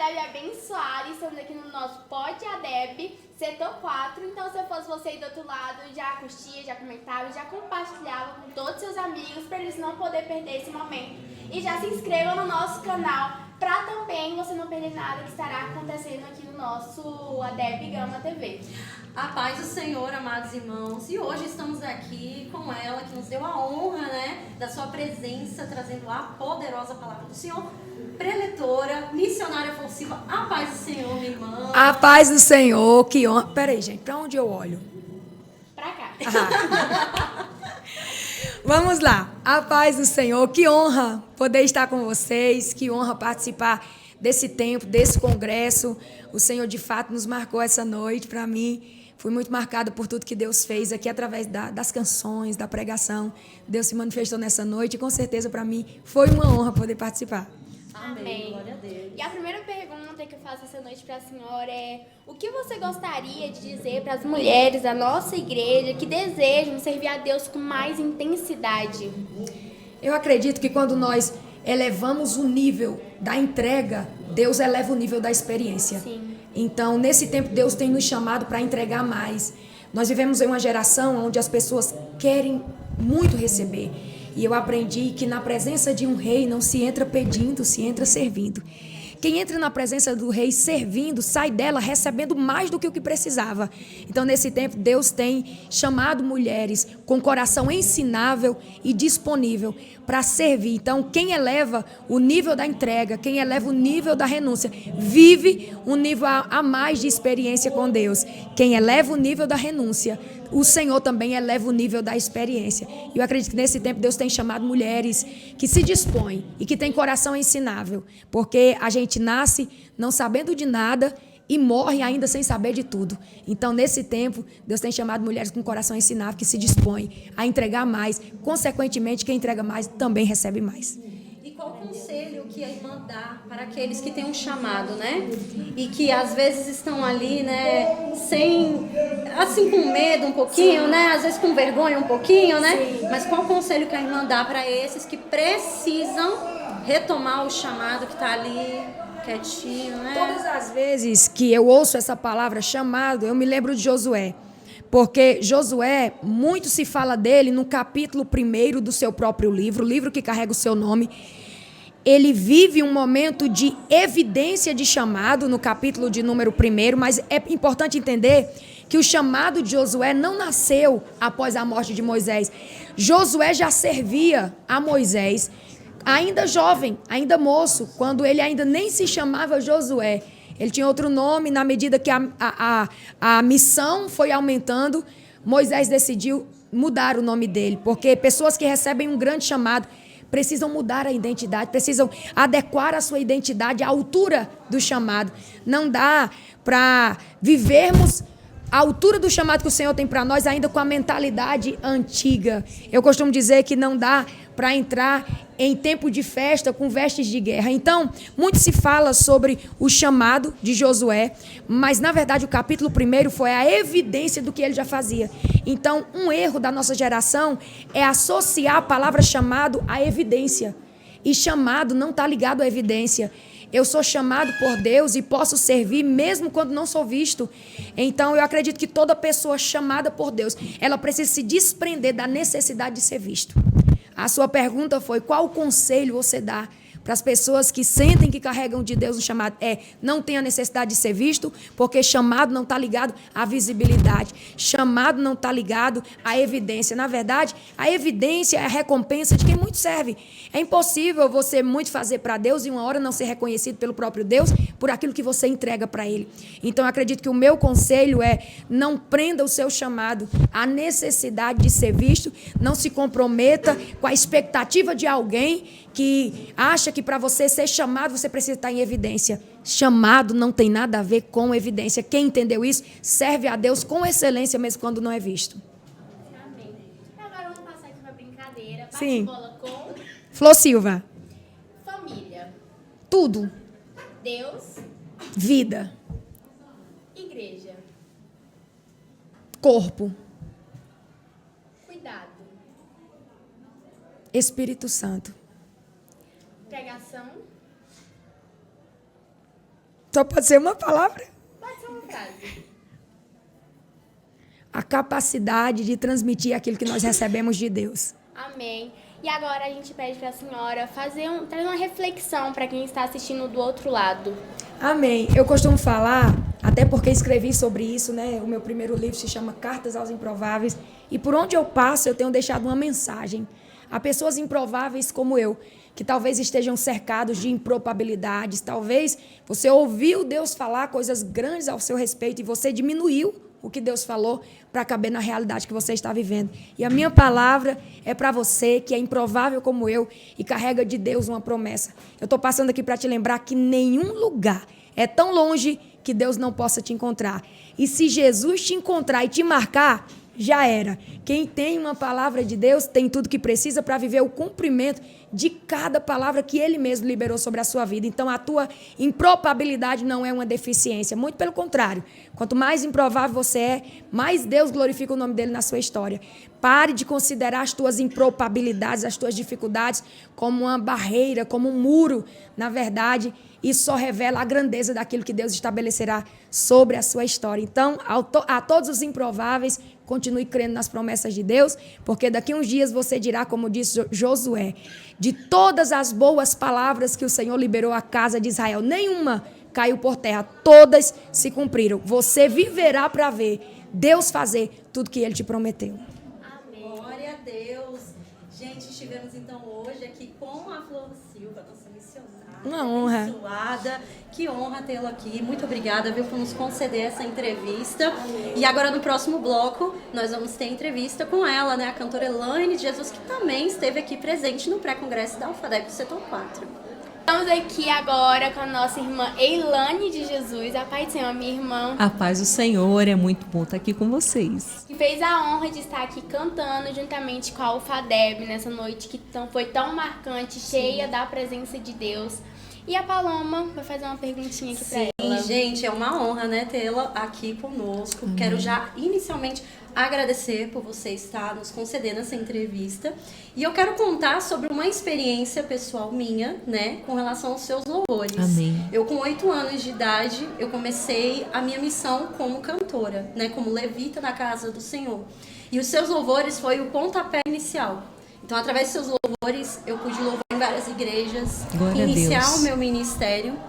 Adeb abençoada. Estamos aqui no nosso Pod Adeb, setor 4. Então, se fosse você aí do outro lado, já curtia, já comentava, já compartilhava com todos os seus amigos para eles não poderem perder esse momento. E já se inscreva no nosso canal para também você não perder nada que estará acontecendo aqui no nosso Adeb Gama TV. A paz do Senhor, amados irmãos. E hoje estamos aqui com ela, que nos deu a honra, da sua presença, trazendo a poderosa palavra do Senhor. Preletora, missionária Forciva. A paz do Senhor, minha irmã. A paz do Senhor, que honra. Peraí, gente, pra onde eu olho? Pra cá. Vamos lá. A paz do Senhor, que honra poder estar com vocês, que honra participar desse tempo, desse congresso. O Senhor, de fato, nos marcou essa noite. Para mim, fui muito marcada por tudo que Deus fez aqui através das canções, da pregação. Deus se manifestou nessa noite e, com certeza, para mim, foi uma honra poder participar. Amém. Glória a Deus. E a primeira pergunta que eu faço essa noite para a senhora é: o que você gostaria de dizer para as mulheres da nossa igreja que desejam servir a Deus com mais intensidade? Eu acredito que quando nós elevamos o nível da entrega, Deus eleva o nível da experiência. Sim. Então, nesse tempo, Deus tem nos chamado para entregar mais. Nós vivemos em uma geração onde as pessoas querem muito receber. E eu aprendi que na presença de um rei não se entra pedindo, se entra servindo. Quem entra na presença do rei servindo, sai dela recebendo mais do que o que precisava. Então, nesse tempo, Deus tem chamado mulheres com coração ensinável e disponível para servir. Então, quem eleva o nível da entrega, quem eleva o nível da renúncia, vive um nível a mais de experiência com Deus. Quem eleva o nível da renúncia, o Senhor também eleva o nível da experiência. E eu acredito que nesse tempo Deus tem chamado mulheres que se dispõem e que têm coração ensinável. Porque a gente nasce não sabendo de nada e morre ainda sem saber de tudo. Então, nesse tempo, Deus tem chamado mulheres com coração ensinável que se dispõem a entregar mais. Consequentemente, quem entrega mais também recebe mais. E qual conselho que a irmã dá para aqueles que têm um chamado, E que às vezes estão ali, sem, assim, com medo um pouquinho, Às vezes com vergonha um pouquinho, Mas qual conselho que a irmã dá para esses que precisam retomar o chamado que está ali quietinho, Todas as vezes que eu ouço essa palavra chamado, eu me lembro de Josué. Porque Josué, muito se fala dele no capítulo 1 do seu próprio livro, o livro que carrega o seu nome. Ele vive um momento de evidência de chamado no capítulo de número 1, mas é importante entender que o chamado de Josué não nasceu após a morte de Moisés. Josué já servia a Moisés, ainda jovem, ainda moço, quando ele ainda nem se chamava Josué. Ele tinha outro nome. Na medida que a missão foi aumentando, Moisés decidiu mudar o nome dele, porque pessoas que recebem um grande chamado precisam mudar a identidade, precisam adequar a sua identidade à altura do chamado. Não dá para vivermos à altura do chamado que o Senhor tem para nós ainda com a mentalidade antiga. Eu costumo dizer que não dá para entrar em tempo de festa com vestes de guerra. Então, muito se fala sobre o chamado de Josué, mas, na verdade, o capítulo 1 foi a evidência do que ele já fazia. Então, um erro da nossa geração é associar a palavra chamado à evidência. E chamado não está ligado à evidência. Eu sou chamado por Deus e posso servir mesmo quando não sou visto. Então, eu acredito que toda pessoa chamada por Deus, ela precisa se desprender da necessidade de ser visto. A sua pergunta foi: qual conselho você dá para as pessoas que sentem que carregam de Deus um chamado? Não tem a necessidade de ser visto, porque chamado não está ligado à visibilidade. Chamado não está ligado à evidência. Na verdade, a evidência é a recompensa de quem muito serve. É impossível você muito fazer para Deus e uma hora não ser reconhecido pelo próprio Deus por aquilo que você entrega para Ele. Então, eu acredito que o meu conselho é: não prenda o seu chamado à necessidade de ser visto, não se comprometa com a expectativa de alguém que acha que para você ser chamado, você precisa estar em evidência. Chamado não tem nada a ver com evidência. Quem entendeu isso, serve a Deus com excelência, mesmo quando não é visto. Amém. Agora vamos passar aqui uma brincadeira. Sim. Bate-bola com Flor Silva. família, Tudo. Deus, Vida. igreja, Corpo. cuidado, Espírito Santo. pregação, Só pode ser uma palavra? Pode ser uma frase. A capacidade de transmitir aquilo que nós recebemos de Deus. Amém. E agora a gente pede para a senhora trazer uma reflexão para quem está assistindo do outro lado. Amém. Eu costumo falar, até porque escrevi sobre isso, né? O meu primeiro livro se chama Cartas aos Improváveis. E por onde eu passo, eu tenho deixado uma mensagem. Há pessoas improváveis como eu, que talvez estejam cercados de improbabilidades. Talvez você ouviu Deus falar coisas grandes ao seu respeito e você diminuiu o que Deus falou para caber na realidade que você está vivendo. E a minha palavra é para você que é improvável como eu e carrega de Deus uma promessa. Eu estou passando aqui para te lembrar que nenhum lugar é tão longe que Deus não possa te encontrar. E se Jesus te encontrar e te marcar, já era. Quem tem uma palavra de Deus tem tudo que precisa para viver o cumprimento de cada palavra que Ele mesmo liberou sobre a sua vida. Então, a tua improbabilidade não é uma deficiência. Muito pelo contrário. Quanto mais improvável você é, mais Deus glorifica o nome dEle na sua história. Pare de considerar as tuas improbabilidades, as tuas dificuldades como uma barreira, como um muro. Na verdade, isso só revela a grandeza daquilo que Deus estabelecerá sobre a sua história. Então, a todos os improváveis, continue crendo nas promessas de Deus, porque daqui a uns dias você dirá, como disse Josué, de todas as boas palavras que o Senhor liberou à casa de Israel, nenhuma caiu por terra, todas se cumpriram. Você viverá para ver Deus fazer tudo que Ele te prometeu. Amém. Glória a Deus. Gente, estivemos então hoje aqui com a Flor Silva, nossa missionária. Uma honra. Abençoada. Que honra tê-la aqui. Muito obrigada, viu, por nos conceder essa entrevista. E agora, no próximo bloco, nós vamos ter entrevista com ela, né? A cantora Elaine de Jesus, que também esteve aqui presente no pré-congresso da UFADEB do Setor 4. Estamos aqui agora com a nossa irmã Elaine de Jesus. A paz do Senhor, minha irmã. A paz do Senhor, é muito bom estar aqui com vocês. Que fez a honra de estar aqui cantando juntamente com a UFADEB nessa noite que foi tão marcante, cheia da presença de Deus. E a Paloma vai fazer uma perguntinha aqui pra ela. E, gente, é uma honra, né, tê-la aqui conosco. Quero já inicialmente agradecer por você estar nos concedendo essa entrevista. E eu quero contar sobre uma experiência pessoal minha, né, com relação aos seus louvores. Amém. Eu, com 8 anos de idade, eu comecei a minha missão como cantora, né, como levita na casa do Senhor. E os seus louvores foi o pontapé inicial. Então, através dos seus louvores, eu pude louvar em várias igrejas, Glória iniciar a Deus. o meu ministério.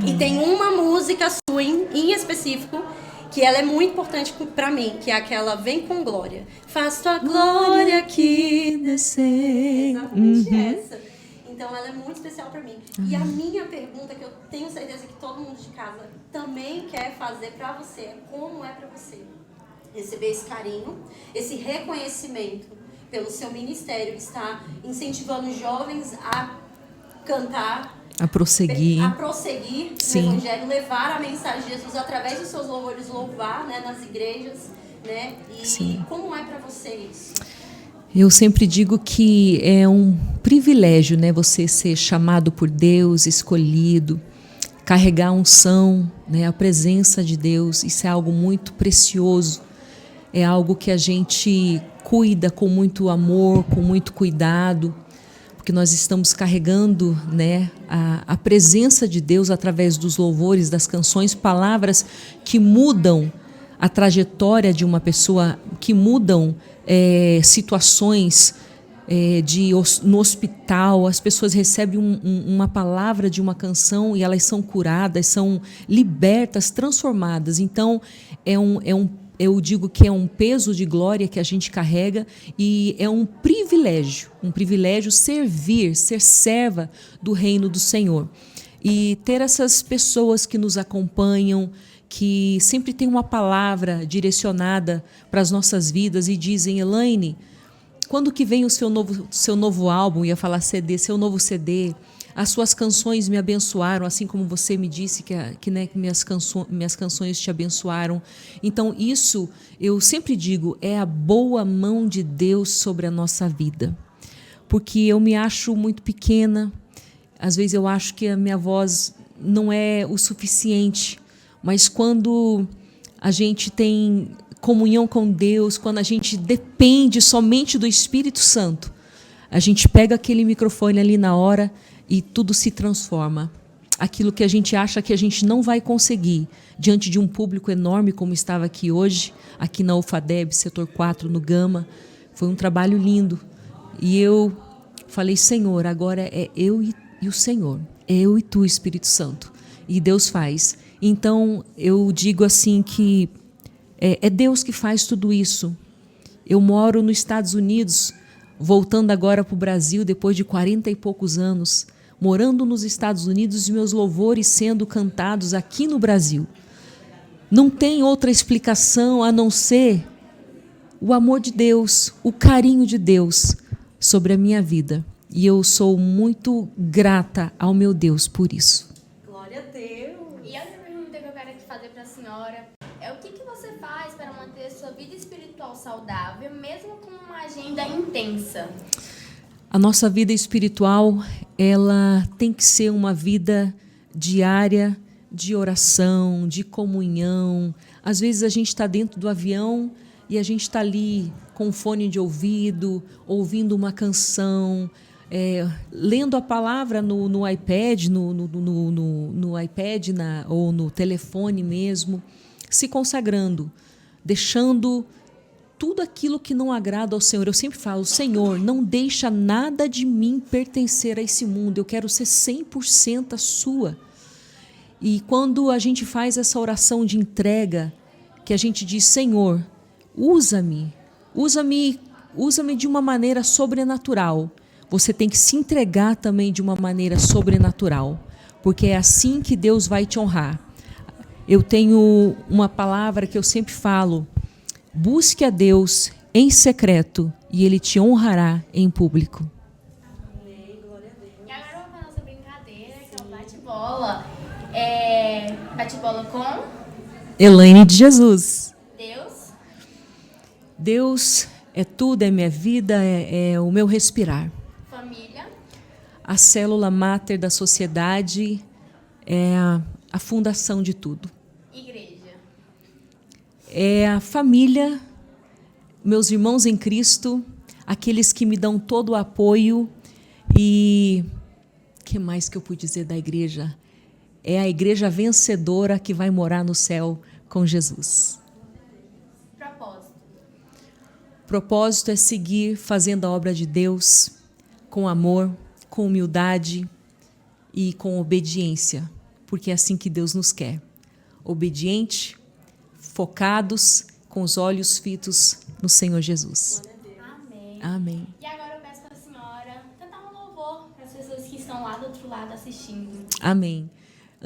E tem uma música sua em específico que ela é muito importante para mim, que é aquela Vem com Glória. Faz tua glória aqui descer. Exatamente essa. Então, ela é muito especial para mim. E a minha pergunta, que eu tenho certeza que todo mundo de casa também quer fazer para você, é como é para você receber esse carinho, esse reconhecimento pelo seu ministério, está incentivando jovens a cantar, A prosseguir. no Evangelho, levar a mensagem de Jesus através dos seus louvores, louvar, né, nas igrejas, né? E Sim. como é para você isso? Eu sempre digo que é um privilégio, né, você ser chamado por Deus, escolhido, carregar a unção, né, a presença de Deus. Isso é algo muito precioso. É algo que a gente cuida com muito amor, com muito cuidado, porque nós estamos carregando, né, a presença de Deus através dos louvores, das canções, palavras que mudam a trajetória de uma pessoa, que mudam situações no hospital. As pessoas recebem uma palavra de uma canção e elas são curadas, são libertas, transformadas. Então, eu digo que é um peso de glória que a gente carrega e é um privilégio servir, ser serva do reino do Senhor. E ter essas pessoas que nos acompanham, que sempre tem uma palavra direcionada para as nossas vidas e dizem: Elaine, quando que vem o seu novo álbum? Ia falar CD, seu novo CD. As suas canções me abençoaram, assim como você me disse que minhas canções te abençoaram. Então, isso, eu sempre digo, é a boa mão de Deus sobre a nossa vida. Porque eu me acho muito pequena, às vezes eu acho que a minha voz não é o suficiente, mas quando a gente tem comunhão com Deus, quando a gente depende somente do Espírito Santo, a gente pega aquele microfone ali na hora e tudo se transforma. aquilo que a gente acha que a gente não vai conseguir, diante de um público enorme como estava aqui hoje, aqui na UFADEB, setor 4, no Gama. Foi um trabalho lindo. E eu falei, Senhor, agora é eu e o Senhor, é eu e tu, Espírito Santo. E Deus faz. Então, eu digo assim que é Deus que faz tudo isso. Eu moro nos Estados Unidos, voltando agora para o Brasil, depois de 40 e poucos anos, morando nos Estados Unidos e meus louvores sendo cantados aqui no Brasil. Não tem outra explicação a não ser o amor de Deus, o carinho de Deus sobre a minha vida. E eu sou muito grata ao meu Deus por isso. Glória a Deus. E a outra pergunta que eu quero aqui fazer para a senhora é o que você faz para manter a sua vida espiritual saudável, mesmo com uma agenda intensa? A nossa vida espiritual, ela tem que ser uma vida diária de oração, de comunhão. Às vezes a gente está dentro do avião e a gente está ali com fone de ouvido, ouvindo uma canção, lendo a palavra no iPad, no iPad ou no telefone mesmo, se consagrando, deixando tudo aquilo que não agrada ao Senhor. Eu sempre falo, Senhor, não deixa nada de mim pertencer a esse mundo, eu quero ser 100% a sua. E quando a gente faz essa oração de entrega, que a gente diz, Senhor, usa-me de uma maneira sobrenatural. Você tem que se entregar também de uma maneira sobrenatural, porque é assim que Deus vai te honrar. Eu tenho uma palavra que eu sempre falo, busque a Deus em secreto e Ele te honrará em público. E agora vamos para a nossa brincadeira, que é o bate-bola. Bate-bola com Elaine de Jesus. Deus. Deus é tudo, é minha vida, é o meu respirar. Família. A célula máter da sociedade é a fundação de tudo. Igreja. É a família, meus irmãos em Cristo, aqueles que me dão todo o apoio. E o que mais que eu pude dizer da igreja? É a igreja vencedora que vai morar no céu com Jesus. Propósito. Propósito é seguir fazendo a obra de Deus com amor, com humildade e com obediência, porque é assim que Deus nos quer. Obediente, focados, com os olhos fitos no Senhor Jesus. Amém. Amém. E agora eu peço para a senhora cantar um louvor para as pessoas que estão lá do outro lado assistindo. Amém.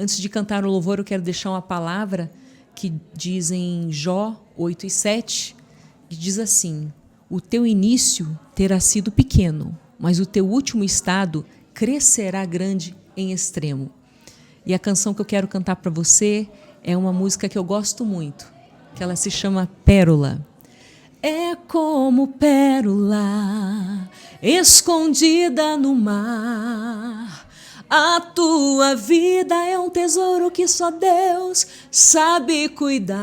Antes de cantar o louvor, eu quero deixar uma palavra que diz em Jó 8:7, que diz assim, o teu início terá sido pequeno, mas o teu último estado crescerá grande em extremo. E a canção que eu quero cantar para você é uma música que eu gosto muito, que ela se chama Pérola. É como pérola escondida no mar. A tua vida é um tesouro que só Deus sabe cuidar.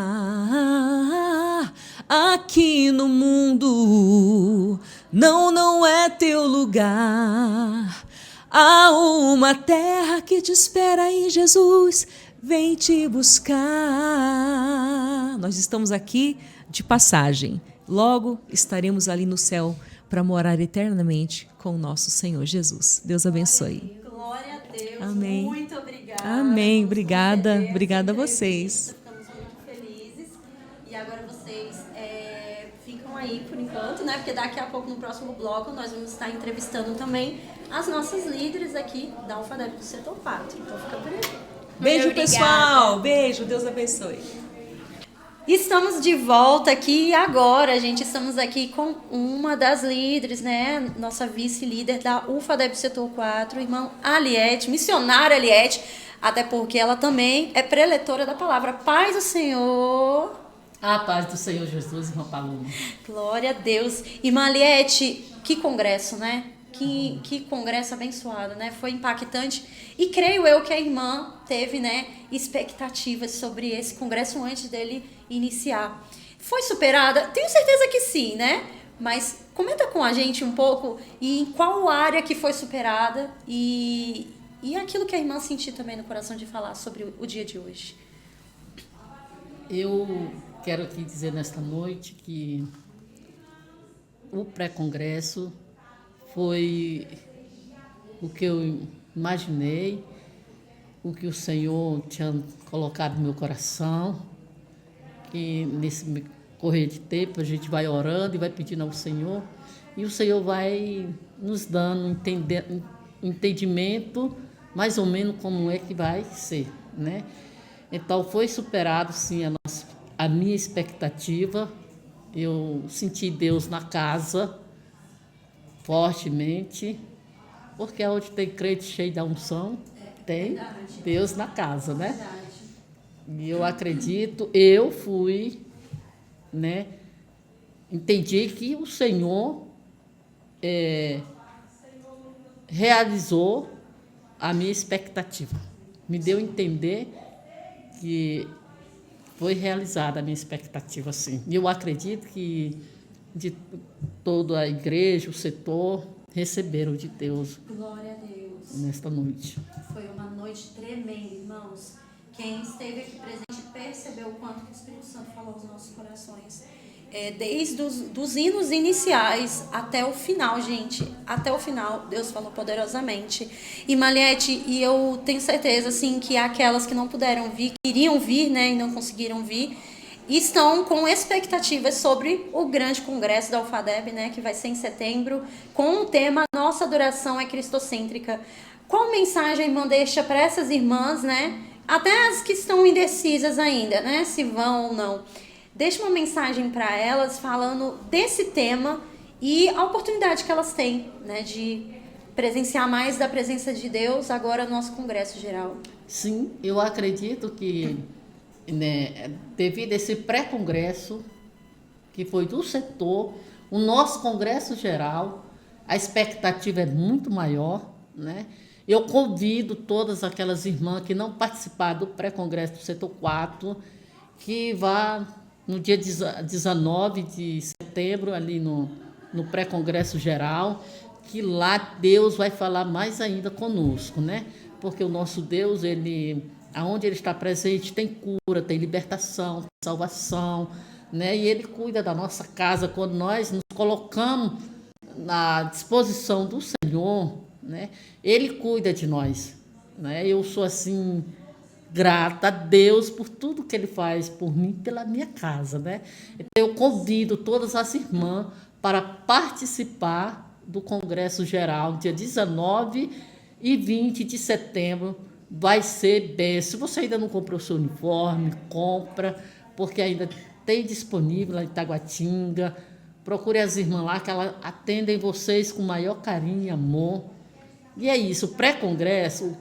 Aqui no mundo não é teu lugar. Há uma terra que te espera em Jesus, vem te buscar. Nós estamos aqui de passagem. Logo estaremos ali no céu para morar eternamente com o nosso Senhor Jesus. Deus abençoe. Glória a Deus. Amém. Muito obrigada. Amém. Obrigada. Obrigada a vocês. Estamos muito felizes. E agora vocês ficam aí por enquanto, né? Porque daqui a pouco, no próximo bloco, nós vamos estar entrevistando também as nossas líderes aqui da UFADEB do Setor 4. Então fica por aí. Beijo, obrigada. pessoal. Beijo. Deus abençoe. Estamos de volta aqui agora, gente. Estamos aqui com uma das líderes, né? Nossa vice-líder da UFADEB Setor 4, irmã Aliette, missionária Aliette, até porque ela também é preletora da palavra. Paz do Senhor. A paz do Senhor Jesus, irmã Paloma. Glória a Deus. Irmã Aliette, que congresso, né? Que congresso abençoado, né? Foi impactante. E creio eu que a irmã teve, né, expectativas sobre esse congresso antes dele iniciar. Foi superada? Tenho certeza que sim, né? Mas comenta com a gente um pouco e em qual área que foi superada e e aquilo que a irmã sentir também no coração de falar sobre o dia de hoje. Eu quero aqui dizer nesta noite que o pré-congresso foi o que eu imaginei, o que o Senhor tinha colocado no meu coração, que nesse correr de tempo a gente vai orando e vai pedindo ao Senhor, e o Senhor vai nos dando entendimento mais ou menos como é que vai ser, né? Então foi superado sim a minha expectativa. Eu senti Deus na casa fortemente, porque onde tem crente cheio da unção, tem Deus na casa, né? E eu acredito, eu fui, né? Entendi que o Senhor realizou a minha expectativa. Me deu a entender que foi realizada a minha expectativa, sim. E eu acredito que de toda a igreja, o setor, receberam de Deus. Glória a Deus. Nesta noite. Foi uma noite tremenda, irmãos. Quem esteve aqui presente percebeu o quanto que o Espírito Santo falou aos nossos corações. Desde dos hinos iniciais até o final, gente. Até o final, Deus falou poderosamente. E Maliete, e eu tenho certeza, assim, que aquelas que não puderam vir, queriam vir, né, e não conseguiram vir, estão com expectativas sobre o grande congresso da UFADEB, né, que vai ser em setembro, com o tema Nossa Adoração é Cristocêntrica. Qual mensagem a irmã deixa para essas irmãs, né? Até as que estão indecisas ainda, né? Se vão ou não. Deixa uma mensagem para elas falando desse tema e a oportunidade que elas têm, né? De presenciar mais da presença de Deus agora no nosso Congresso Geral. Sim, eu acredito que, né, devido a esse pré-congresso, que foi do setor, o nosso Congresso Geral, a expectativa é muito maior, né? Eu convido todas aquelas irmãs que não participaram do pré-congresso do setor 4, que vá no dia 19 de setembro, ali no pré-congresso geral, que lá Deus vai falar mais ainda conosco, né? Porque o nosso Deus, aonde Ele está presente, tem cura, tem libertação, tem salvação, né? E Ele cuida da nossa casa quando nós nos colocamos na disposição do Senhor, né? Ele cuida de nós, né? Eu sou assim grata a Deus por tudo que Ele faz por mim, pela minha casa, né? Então eu convido todas as irmãs para participar do Congresso Geral, dia 19 e 20 de setembro. Vai ser bem. Se você ainda não comprou o seu uniforme, compra, porque ainda tem disponível lá em Taguatinga. Procure as irmãs lá, que elas atendem vocês com maior carinho e amor. E é isso, o pré-congresso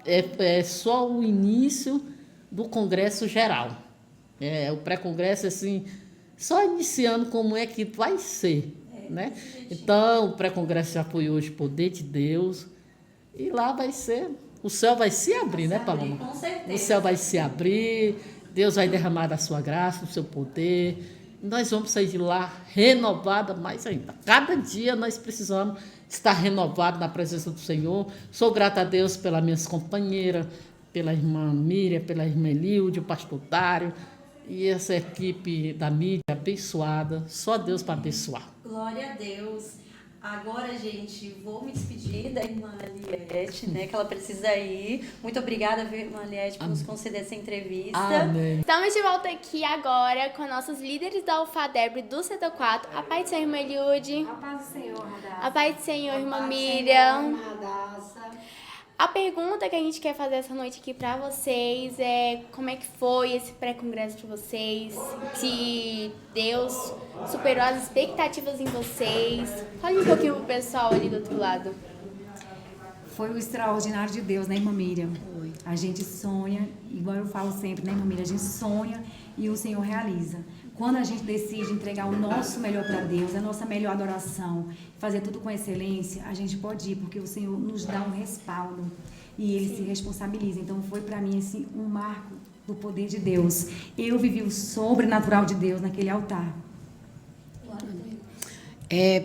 é só o início do Congresso Geral. O pré-congresso, assim, só iniciando como é que vai ser, né? Então, o pré-congresso já foi hoje, Poder de Deus, e lá vai ser, o céu vai se abrir, né, Paloma? Com certeza. O céu vai se abrir, Deus vai derramar da sua graça, do seu poder, e nós vamos sair de lá renovada mais ainda. Cada dia nós precisamos estar renovados na presença do Senhor. Sou grata a Deus pelas minhas companheiras, pela irmã Miriam, pela irmã Elilde, o pastor Dário, e essa equipe da mídia abençoada. Só Deus para abençoar. Glória a Deus. Agora, gente, vou me despedir da irmã Aliette, né? Que ela precisa ir. Muito obrigada, viu, irmã Aliette, por nos conceder essa entrevista. Amém. Estamos de volta aqui agora com nossos líderes da UFADEB do setor 4. A paz do Senhor, irmã Eliude. A paz do Senhor, Radassa. A paz do Senhor, irmã A paz do Miriam. Senhor, Radassa. A pergunta que a gente quer fazer essa noite aqui pra vocês é como é que foi esse pré-congresso de vocês, se Deus superou as expectativas em vocês. Fale um pouquinho pro pessoal ali do outro lado. Foi o extraordinário de Deus, né, irmã Miriam? A gente sonha, igual eu falo sempre, né, irmã Miriam? A gente sonha e o Senhor realiza. Quando a gente decide entregar o nosso melhor para Deus, a nossa melhor adoração, fazer tudo com excelência, a gente pode ir, porque o Senhor nos dá um respaldo e Ele se responsabiliza. Então foi para mim assim, um marco do poder de Deus. Eu vivi o sobrenatural de Deus naquele altar.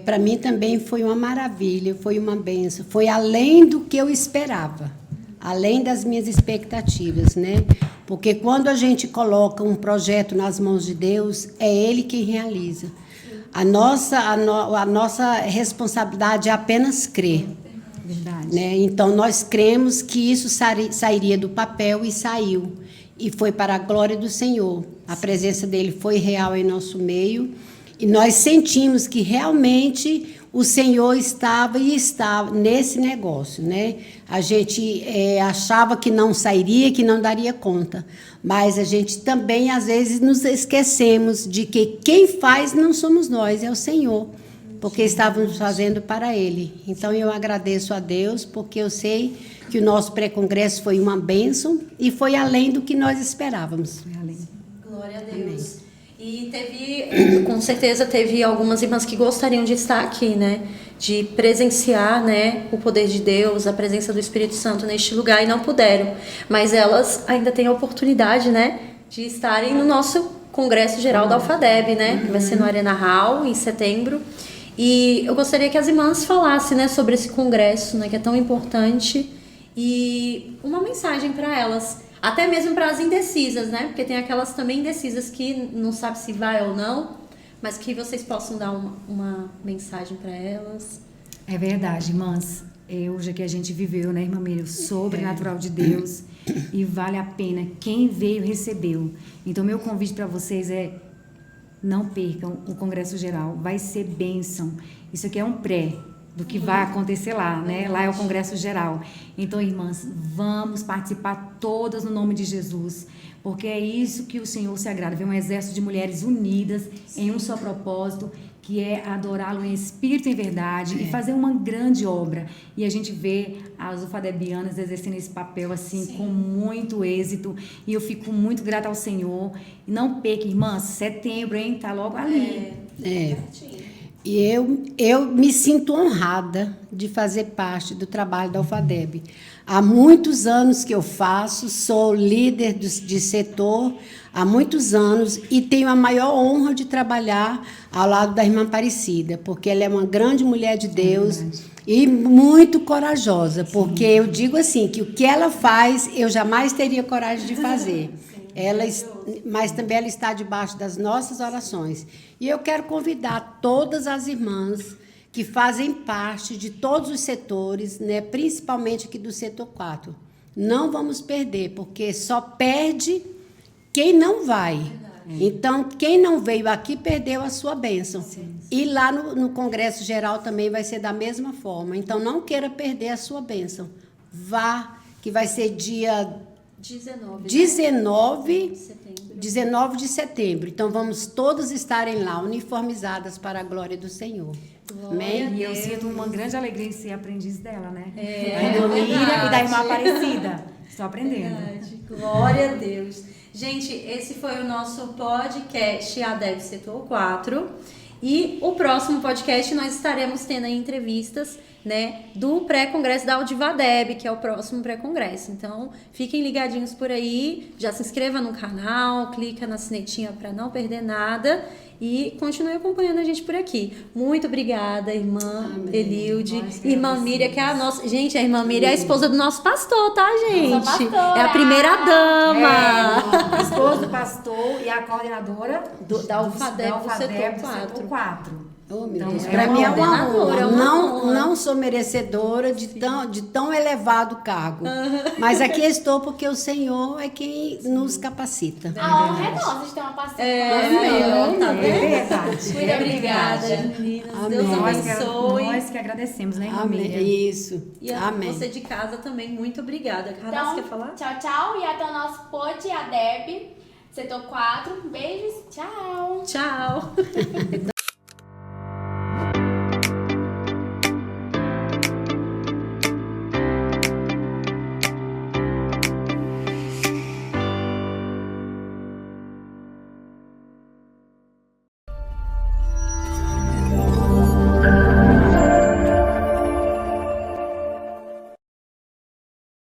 Para mim também foi uma maravilha, foi uma bênção, foi além do que eu esperava. além das minhas expectativas, né? Porque quando a gente coloca um projeto nas mãos de Deus, é Ele quem realiza. A nossa responsabilidade é apenas crer. Verdade. Né? Então, nós cremos que isso sairia do papel e saiu. E foi para a glória do Senhor. A presença dele foi real em nosso meio. E nós sentimos que realmente o Senhor estava e está nesse negócio, né? A gente achava que não sairia, que não daria conta. Mas a gente também, às vezes, nos esquecemos de que quem faz não somos nós, é o Senhor. Porque estávamos fazendo para Ele. Então, eu agradeço a Deus, porque eu sei que o nosso pré-congresso foi uma bênção e foi além do que nós esperávamos. Foi além. Glória a Deus. E com certeza teve algumas irmãs que gostariam de estar aqui, né? De presenciar, né, o poder de Deus, a presença do Espírito Santo neste lugar e não puderam. Mas elas ainda têm a oportunidade, né, de estarem no nosso Congresso Geral da Alfadeb, né? Que vai ser no Arena Hall, em setembro. E eu gostaria que as irmãs falassem, né, sobre esse congresso, né, que é tão importante, e uma mensagem para elas, até mesmo para as indecisas, né? Porque tem aquelas também indecisas que não sabe se vai ou não, mas que vocês possam dar uma mensagem para elas. É verdade, irmãs. Hoje que a gente viveu, né, irmã Miriam, o sobrenatural de Deus, e vale a pena. Quem veio, recebeu. Então, meu convite para vocês é: não percam o Congresso Geral, vai ser bênção. Isso aqui é um pré do que vai acontecer lá, né? Lá é o Congresso Geral. Então, irmãs, vamos participar todas no nome de Jesus, porque é isso que o Senhor se agrada, ver um exército de mulheres unidas em um só propósito, que é adorá-lo em espírito e em verdade, e fazer uma grande obra. E a gente vê as alfadebianas exercendo esse papel assim, com muito êxito, e eu fico muito grata ao Senhor. E não perca, irmãs, setembro, hein? Tá logo ali. E eu me sinto honrada de fazer parte do trabalho da Alfadeb. Há muitos anos que eu faço, sou líder de setor há muitos anos e tenho a maior honra de trabalhar ao lado da irmã Aparecida, porque ela é uma grande mulher de Deus e muito corajosa, porque eu digo assim, que o que ela faz, eu jamais teria coragem de fazer. Mas também ela está debaixo das nossas orações. E eu quero convidar todas as irmãs que fazem parte de todos os setores, né, principalmente aqui do setor 4. Não vamos perder, porque só perde quem não vai. Então, quem não veio aqui perdeu a sua bênção. E lá no Congresso Geral também vai ser da mesma forma. Então, não queira perder a sua bênção. Vá, que vai ser dia 19 de setembro. Então, vamos todos estarem lá, uniformizadas para a glória do Senhor. Amém? E eu sinto uma grande alegria em ser aprendiz dela, né? Da irmã Miriam e da irmã Aparecida. Estou aprendendo. Verdade. Glória a Deus. Gente, esse foi o nosso podcast ADEB Setor 4. E o próximo podcast nós estaremos tendo aí entrevistas, né, do pré-congresso da Audivadeb, que é o próximo pré-congresso. Então, fiquem ligadinhos por aí, já se inscreva no canal, clica na sinetinha para não perder nada e continue acompanhando a gente por aqui. Muito obrigada, irmã Elilde, irmã Miriam, que é a nossa... Gente, a irmã Miriam é a esposa do nosso pastor, tá, gente? Nossa pastora. É a primeira dama. A esposa do pastor e a coordenadora da Alfadeb do setor 4. 4. Oh, meu Então, Deus. é Para mim é uma ordenadora, honra. é uma honra. Não sou merecedora de tão elevado cargo. Mas aqui estou porque o Senhor é quem nos capacita. A honra é nossa de ter uma parceira. Tá É vendo? verdade. Muito obrigada, meninas. Amém. Deus Nós abençoe. que agradecemos, né, irmã Amém. Miriam? Isso. E a Amém. você de casa também, muito obrigada. Carla, Então, você quer falar? tchau, tchau. E até o nosso pod ADEB, setor 4. Beijos. Tchau. Tchau.